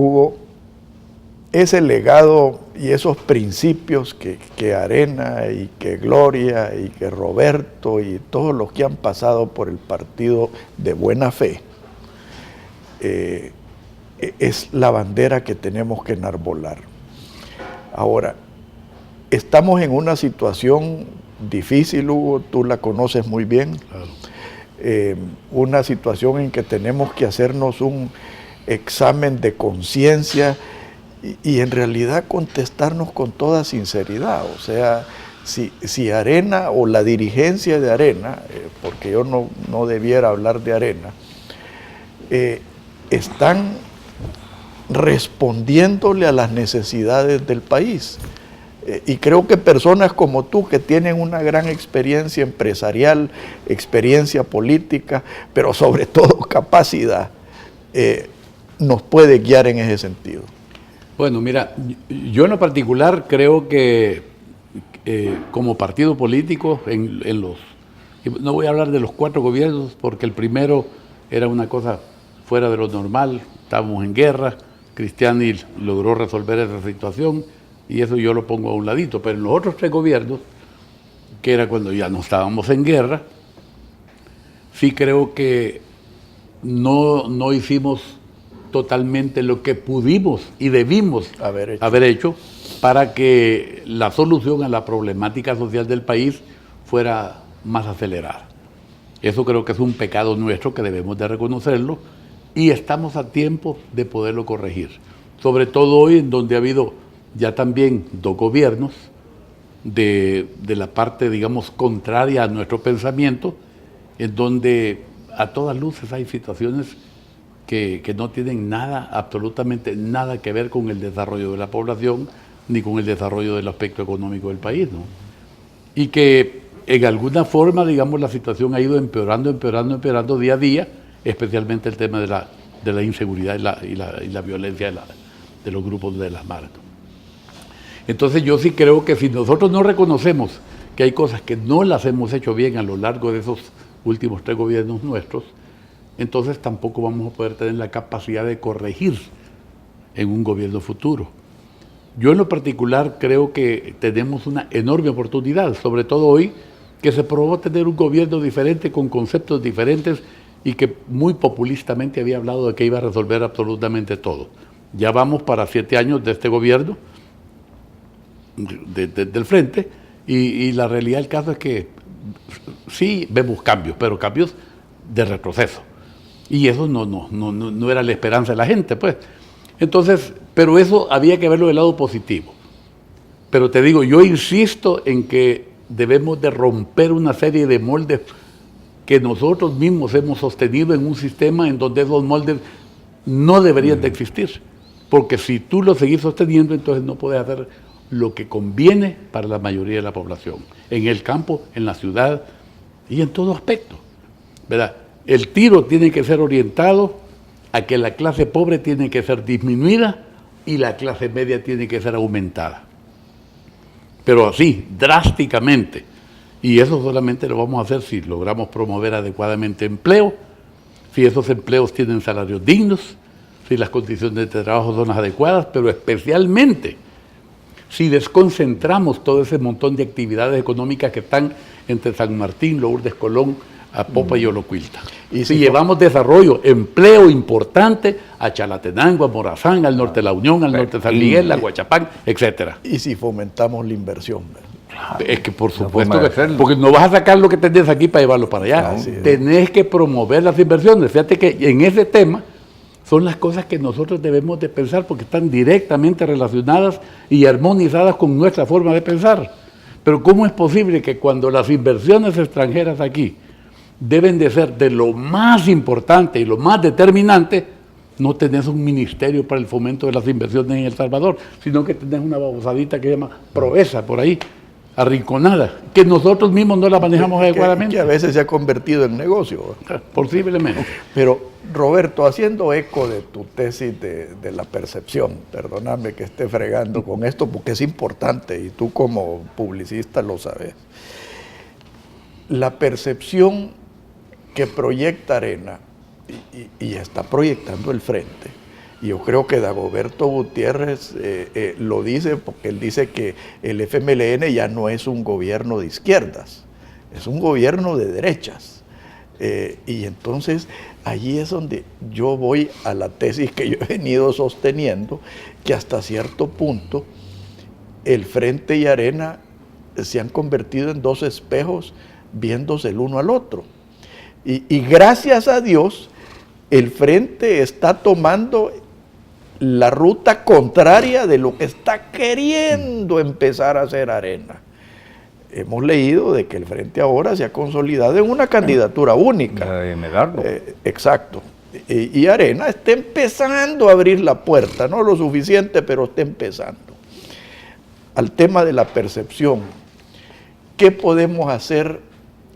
Hugo, ese legado y esos principios que Arena y que Gloria y que Roberto y todos los que han pasado por el partido de buena fe, es la bandera que tenemos que enarbolar. Ahora, estamos en una situación difícil, Hugo, tú la conoces muy bien, claro. Una situación en que tenemos que hacernos un examen de conciencia y en realidad contestarnos con toda sinceridad. O sea, si Arena o la dirigencia de Arena, porque yo no debiera hablar de Arena, están respondiéndole a las necesidades del país. Y creo que personas como tú, que tienen una gran experiencia empresarial, experiencia política, pero sobre todo capacidad, nos puede guiar en ese sentido. Bueno, mira, yo en lo particular creo que como partido político, no voy a hablar de los 4 gobiernos, porque el primero era una cosa fuera de lo normal, estábamos en guerra, Cristiani logró resolver esa situación, y eso yo lo pongo a un ladito, pero en los otros 3 gobiernos, que era cuando ya no estábamos en guerra, sí creo que no hicimos totalmente lo que pudimos y debimos haber hecho para que la solución a la problemática social del país fuera más acelerada. Eso creo que es un pecado nuestro que debemos de reconocerlo y estamos a tiempo de poderlo corregir. Sobre todo hoy, en donde ha habido ya también 2 gobiernos de la parte, digamos, contraria a nuestro pensamiento, en donde a todas luces hay situaciones que no tienen nada, absolutamente nada que ver con el desarrollo de la población, ni con el desarrollo del aspecto económico del país, ¿no? Y que en alguna forma, digamos, la situación ha ido empeorando día a día, especialmente el tema de la inseguridad y la violencia de los grupos de las maras. Entonces yo sí creo que si nosotros no reconocemos que hay cosas que no las hemos hecho bien a lo largo de esos últimos 3 gobiernos nuestros, entonces tampoco vamos a poder tener la capacidad de corregir en un gobierno futuro. Yo en lo particular creo que tenemos una enorme oportunidad, sobre todo hoy, que se probó tener un gobierno diferente con conceptos diferentes y que muy populistamente había hablado de que iba a resolver absolutamente todo. Ya vamos para 7 años de este gobierno, del frente, y la realidad del caso es que sí vemos cambios, pero cambios de retroceso. Y eso no era la esperanza de la gente, pues. Entonces, pero eso había que verlo del lado positivo. Pero te digo, yo insisto en que debemos de romper una serie de moldes que nosotros mismos hemos sostenido en un sistema en donde esos moldes no deberían de existir. Porque si tú los seguís sosteniendo, entonces no puedes hacer lo que conviene para la mayoría de la población, en el campo, en la ciudad y en todo aspecto, ¿verdad? El tiro tiene que ser orientado a que la clase pobre tiene que ser disminuida y la clase media tiene que ser aumentada. Pero así, drásticamente. Y eso solamente lo vamos a hacer si logramos promover adecuadamente empleo, si esos empleos tienen salarios dignos, si las condiciones de trabajo son las adecuadas, pero especialmente si desconcentramos todo ese montón de actividades económicas que están entre San Martín, Lourdes Colón, Apopa y Olocuilta. Y si llevamos desarrollo, empleo importante a Chalatenango, a Morazán, al norte de La Unión, al norte de San Miguel, a Huachapán, etcétera. Y si fomentamos la inversión, ¿verdad? Es que por supuesto, porque no vas a sacar lo que tenés aquí para llevarlo para allá. Tenés que promover las inversiones. Fíjate que en ese tema son las cosas que nosotros debemos de pensar porque están directamente relacionadas y armonizadas con nuestra forma de pensar. Pero ¿cómo es posible que cuando las inversiones extranjeras aquí deben de ser de lo más importante y lo más determinante, no tenés un ministerio para el fomento de las inversiones en El Salvador, sino que tenés una babosadita que se llama Proesa por ahí, arrinconada, que nosotros mismos no la manejamos adecuadamente. Que a veces se ha convertido en negocio. Posiblemente. Pero, Roberto, haciendo eco de tu tesis de la percepción, perdóname que esté fregando con esto porque es importante y tú como publicista lo sabes. La percepción que proyecta Arena y está proyectando el frente. Y yo creo que Dagoberto Gutiérrez lo dice porque él dice que el FMLN ya no es un gobierno de izquierdas, es un gobierno de derechas. Y entonces allí es donde yo voy a la tesis que yo he venido sosteniendo, que hasta cierto punto el Frente y Arena se han convertido en dos espejos viéndose el uno al otro. Y gracias a Dios, el Frente está tomando la ruta contraria de lo que está queriendo empezar a hacer Arena. Hemos leído de que el Frente ahora se ha consolidado en una candidatura única. Medardo. Exacto. Y Arena está empezando a abrir la puerta, no lo suficiente, pero está empezando. Al tema de la percepción, ¿qué podemos hacer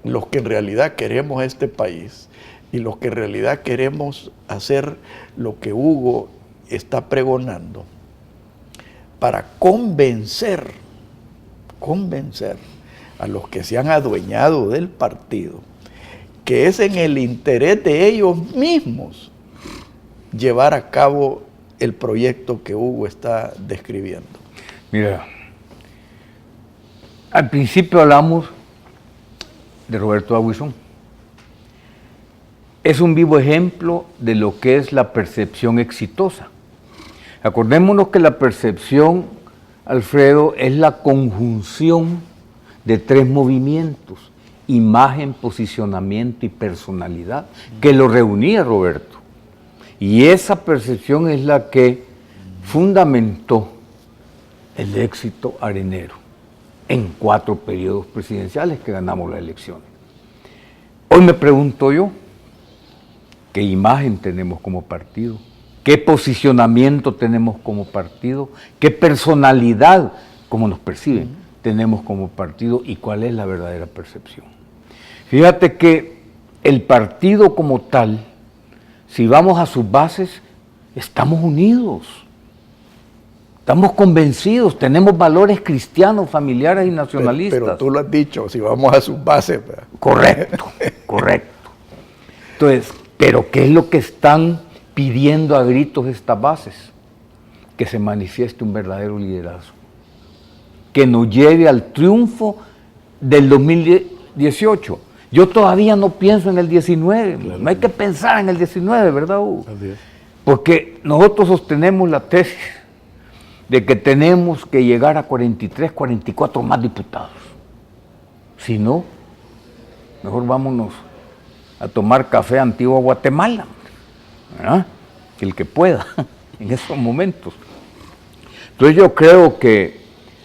los que en realidad queremos este país y los que en realidad queremos hacer lo que Hugo está pregonando para convencer a los que se han adueñado del partido que es en el interés de ellos mismos llevar a cabo el proyecto que Hugo está describiendo? Mira, al principio hablamos de Roberto Aguizón. Es un vivo ejemplo de lo que es la percepción exitosa. Acordémonos que la percepción, Alfredo, es la conjunción de 3 movimientos: imagen, posicionamiento y personalidad, que lo reunía Roberto. Y esa percepción es la que fundamentó el éxito arenero en 4 periodos presidenciales que ganamos las elecciones. Hoy me pregunto yo, ¿qué imagen tenemos como partido? ¿Qué posicionamiento tenemos como partido? ¿Qué personalidad, como nos perciben, tenemos como partido? ¿Y cuál es la verdadera percepción? Fíjate que el partido como tal, si vamos a sus bases, estamos unidos. Estamos convencidos, tenemos valores cristianos, familiares y nacionalistas. Pero tú lo has dicho, si vamos a sus bases. Correcto, correcto. Entonces, ¿pero qué es lo que están pidiendo a gritos estas bases? que se manifieste un verdadero liderazgo, que nos lleve al triunfo del 2018. Yo todavía no pienso en el 19, claro. No hay que pensar en el 19, ¿verdad, Hugo? Porque nosotros sostenemos la tesis de que tenemos que llegar a 43, 44 más diputados. Si no, mejor vámonos a tomar café a Antigua Guatemala, ¿verdad? El que pueda, en esos momentos. Entonces yo creo que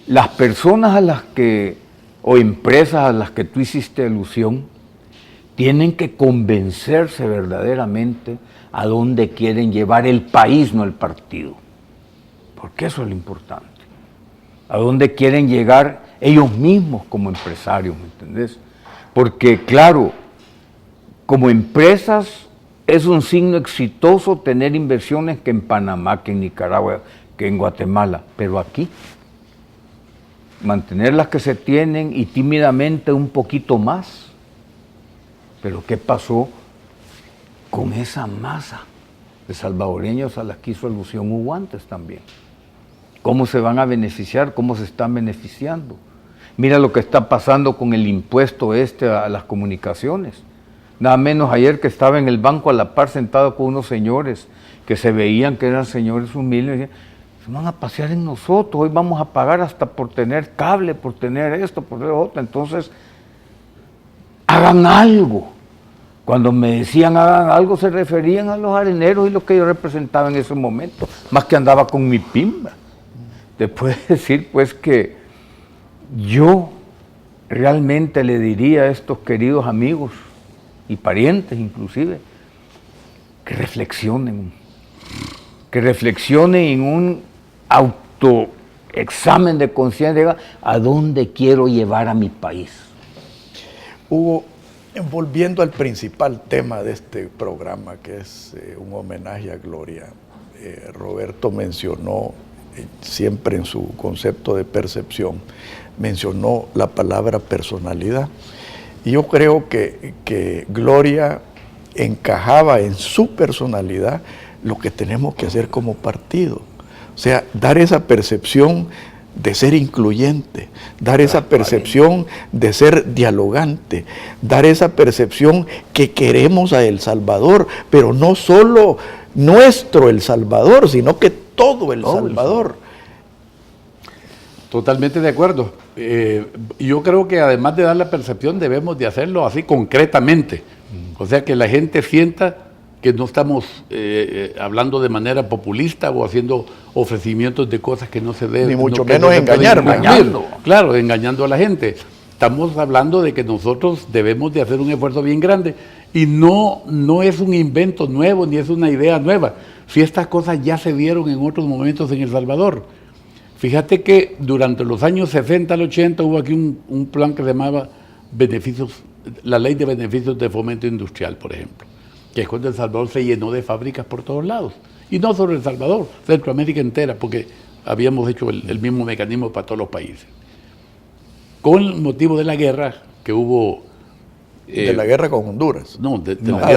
las personas a las que, o empresas a las que tú hiciste alusión, tienen que convencerse verdaderamente a dónde quieren llevar el país, no el partido. Porque eso es lo importante. A dónde quieren llegar ellos mismos como empresarios, ¿me entendés? Porque claro, como empresas es un signo exitoso tener inversiones que en Panamá, que en Nicaragua, que en Guatemala, pero aquí, mantener las que se tienen y tímidamente un poquito más. Pero ¿qué pasó con esa masa de salvadoreños a las que hizo alusión Hugo antes también? ¿Cómo se van a beneficiar? ¿Cómo se están beneficiando? Mira lo que está pasando con el impuesto a las comunicaciones. Nada menos ayer que estaba en el banco a la par sentado con unos señores que se veían que eran señores humildes, y decían, se van a pasear en nosotros, hoy vamos a pagar hasta por tener cable, por tener esto, por tener otro. Entonces, hagan algo. Cuando me decían hagan algo, se referían a los areneros y lo que yo representaba en ese momento, más que andaba con mi pimba. Te puedo decir pues que yo realmente le diría a estos queridos amigos y parientes inclusive, que reflexionen en un autoexamen de conciencia, a dónde quiero llevar a mi país. Hugo, volviendo al principal tema de este programa, que es un homenaje a Gloria, Roberto mencionó, siempre en su concepto de percepción, mencionó la palabra personalidad. Y yo creo que Gloria encajaba en su personalidad lo que tenemos que hacer como partido. O sea, dar esa percepción de ser incluyente, dar esa percepción de ser dialogante, dar esa percepción que queremos a El Salvador, pero no solo nuestro El Salvador, sino que todo El Salvador. Totalmente de acuerdo. Yo creo que además de dar la percepción debemos de hacerlo así concretamente. O sea, que la gente sienta que no estamos hablando de manera populista o haciendo ofrecimientos de cosas que no se deben. Ni mucho menos engañando. Claro, engañando a la gente. Estamos hablando de que nosotros debemos de hacer un esfuerzo bien grande y no es un invento nuevo ni es una idea nueva. Si estas cosas ya se dieron en otros momentos en El Salvador. Fíjate que durante los años 60 al 80 hubo aquí un plan que se llamaba la Ley de Beneficios de Fomento Industrial, por ejemplo, que es cuando El Salvador se llenó de fábricas por todos lados. Y no solo El Salvador, Centroamérica entera, porque habíamos hecho el mismo mecanismo para todos los países. Con el motivo de la guerra que hubo... de la guerra con Honduras. No, de la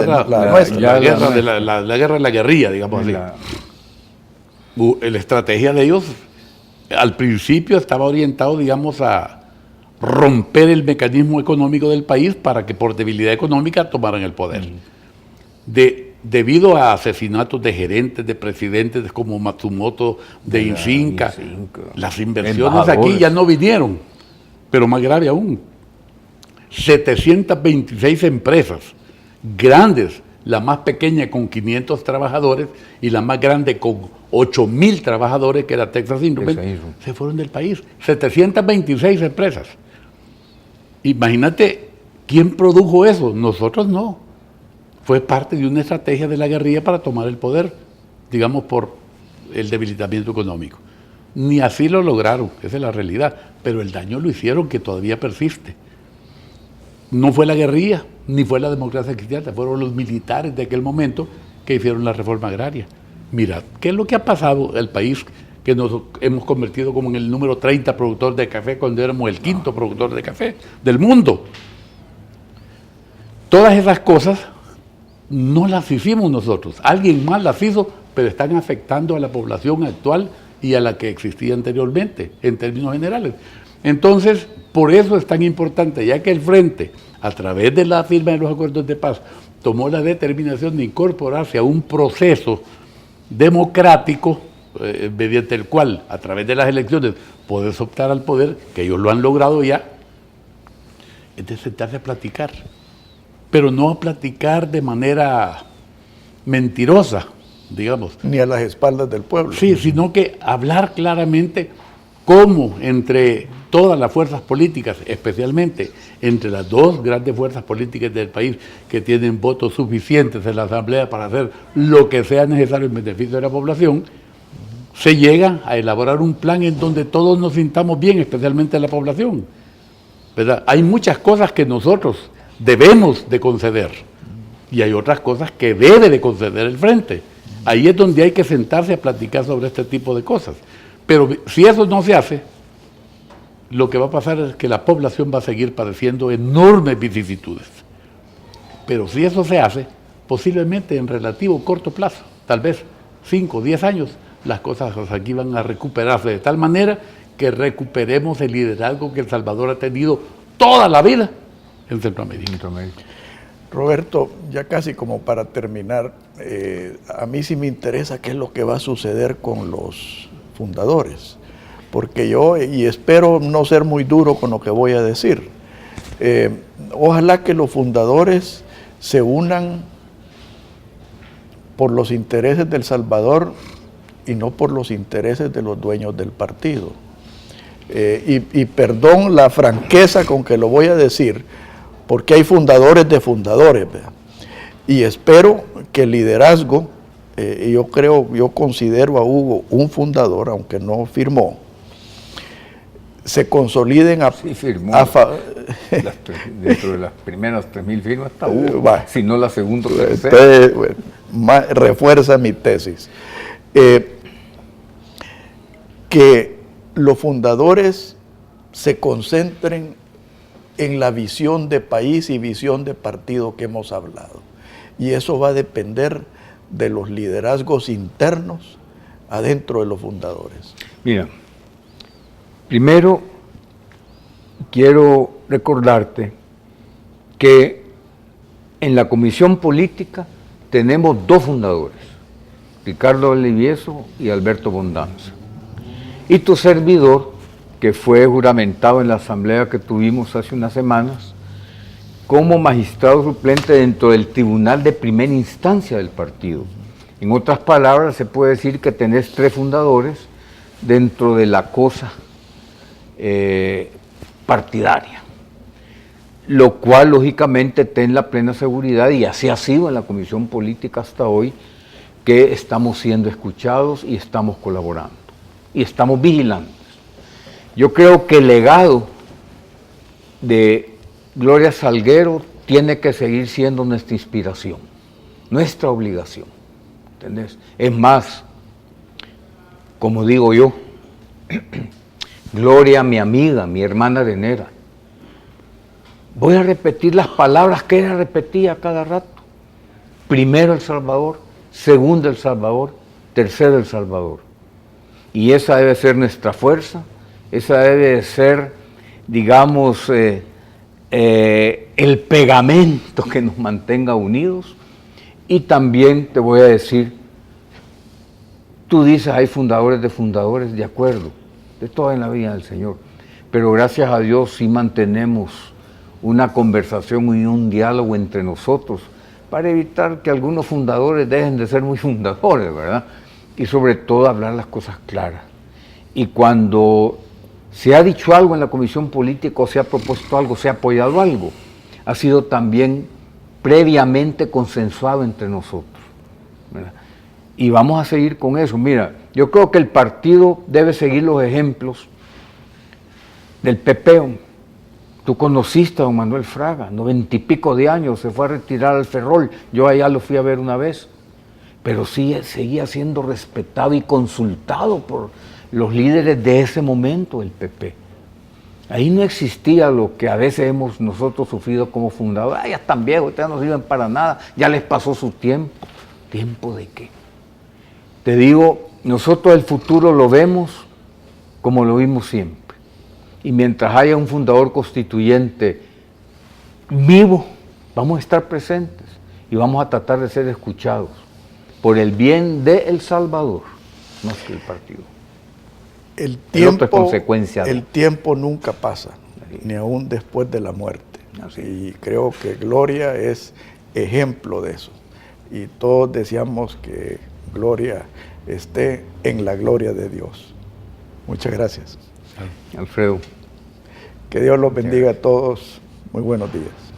guerra de la guerrilla, digamos así. La estrategia de ellos, al principio estaba orientado, digamos, a romper el mecanismo económico del país para que por debilidad económica tomaran el poder. Debido a asesinatos de gerentes, de presidentes como Matsumoto, de Incinca, las inversiones aquí ya no vinieron, pero más grave aún, 726 empresas grandes, la más pequeña con 500 trabajadores y la más grande con 8,000 trabajadores, que era Texas Instruments, se fueron del país. 726 empresas. Imagínate, ¿quién produjo eso? Nosotros no. Fue parte de una estrategia de la guerrilla para tomar el poder, digamos, por el debilitamiento económico. Ni así lo lograron, esa es la realidad, pero el daño lo hicieron, que todavía persiste. No fue la guerrilla, ni fue la democracia cristiana, fueron los militares de aquel momento que hicieron la reforma agraria. Mira, ¿qué es lo que ha pasado el país que nos hemos convertido como en el número 30 productor de café cuando éramos el 5º productor de café del mundo? Todas esas cosas no las hicimos nosotros, alguien más las hizo, pero están afectando a la población actual y a la que existía anteriormente, en términos generales. Entonces, por eso es tan importante, ya que el Frente, a través de la firma de los acuerdos de paz, tomó la determinación de incorporarse a un proceso democrático, mediante el cual, a través de las elecciones, puedes optar al poder, que ellos lo han logrado ya, es de sentarse a platicar, pero no a platicar de manera mentirosa, digamos. Ni a las espaldas del pueblo. Sí, sino que hablar claramente cómo entre todas las fuerzas políticas, especialmente entre las dos grandes fuerzas políticas del país que tienen votos suficientes en la Asamblea para hacer lo que sea necesario en beneficio de la población, se llega a elaborar un plan en donde todos nos sintamos bien, especialmente la población, ¿verdad? Hay muchas cosas que nosotros debemos de conceder y hay otras cosas que debe de conceder el Frente. Ahí es donde hay que sentarse a platicar sobre este tipo de cosas. Pero si eso no se hace, lo que va a pasar es que la población va a seguir padeciendo enormes vicisitudes. Pero si eso se hace, posiblemente en relativo corto plazo, tal vez 5 o 10 años, las cosas aquí van a recuperarse de tal manera que recuperemos el liderazgo que El Salvador ha tenido toda la vida en Centroamérica. Roberto, ya casi como para terminar, a mí sí me interesa qué es lo que va a suceder con los fundadores, porque yo, y espero no ser muy duro con lo que voy a decir, ojalá que los fundadores se unan por los intereses del Salvador y no por los intereses de los dueños del partido. Y perdón la franqueza con que lo voy a decir, porque hay fundadores de fundadores, ¿verdad? Y espero que el liderazgo, yo considero a Hugo un fundador, aunque no firmó, se consoliden sí, firmó. Dentro de las primeras 3.000 firmas está Hugo, si no la segunda o tercera. Refuerza mi tesis. Que los fundadores se concentren en la visión de país y visión de partido que hemos hablado. Y eso va a depender de los liderazgos internos adentro de los fundadores. Mira, primero quiero recordarte que en la Comisión Política tenemos 2 fundadores, Ricardo Valdivieso y Alberto Bondanza. Y tu servidor, que fue juramentado en la asamblea que tuvimos hace unas semanas, como magistrado suplente dentro del Tribunal de Primera Instancia del partido. En otras palabras, se puede decir que tenés 3 fundadores dentro de la cosa partidaria, lo cual lógicamente ten la plena seguridad, y así ha sido en la Comisión Política hasta hoy, que estamos siendo escuchados y estamos colaborando y estamos vigilando. Yo creo que el legado de Gloria Salguero tiene que seguir siendo nuestra inspiración, nuestra obligación, ¿entendés? Es más, como digo yo, Gloria, mi amiga, mi hermana arenera, voy a repetir las palabras que ella repetía cada rato. Primero El Salvador, segundo El Salvador, tercero El Salvador. Y esa debe ser nuestra fuerza, esa debe ser, digamos, el pegamento que nos mantenga unidos. Y también te voy a decir, tú dices, hay fundadores, de acuerdo, de toda en la vida del Señor, pero gracias a Dios sí mantenemos una conversación y un diálogo entre nosotros para evitar que algunos fundadores dejen de ser muy fundadores, ¿verdad? Y sobre todo hablar las cosas claras. Y cuando se ha dicho algo en la Comisión Política, o se ha propuesto algo, se ha apoyado algo, ha sido también previamente consensuado entre nosotros, ¿verdad? Y vamos a seguir con eso. Mira, yo creo que el partido debe seguir los ejemplos del PP. Tú conociste a don Manuel Fraga, 90 y pico de años, se fue a retirar al Ferrol, yo allá lo fui a ver una vez, pero sí seguía siendo respetado y consultado por los líderes de ese momento, el PP. Ahí no existía lo que a veces hemos nosotros sufrido como fundadores. Ya están viejos, ya no sirven para nada, ya les pasó su tiempo. ¿Tiempo de qué? Te digo, nosotros el futuro lo vemos como lo vimos siempre. Y mientras haya un fundador constituyente vivo, vamos a estar presentes y vamos a tratar de ser escuchados por el bien de El Salvador, más que el partido. El tiempo nunca pasa, ni aún después de la muerte. Y creo que Gloria es ejemplo de eso. Y todos deseamos que Gloria esté en la gloria de Dios. Muchas gracias. Alfredo. Que Dios los bendiga a todos. Muy buenos días.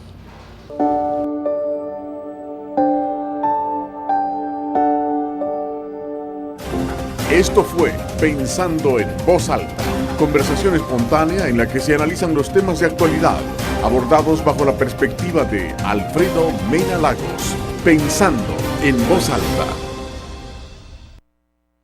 Esto fue Pensando en Voz Alta, conversación espontánea en la que se analizan los temas de actualidad, abordados bajo la perspectiva de Alfredo Mena Lagos. Pensando en Voz Alta.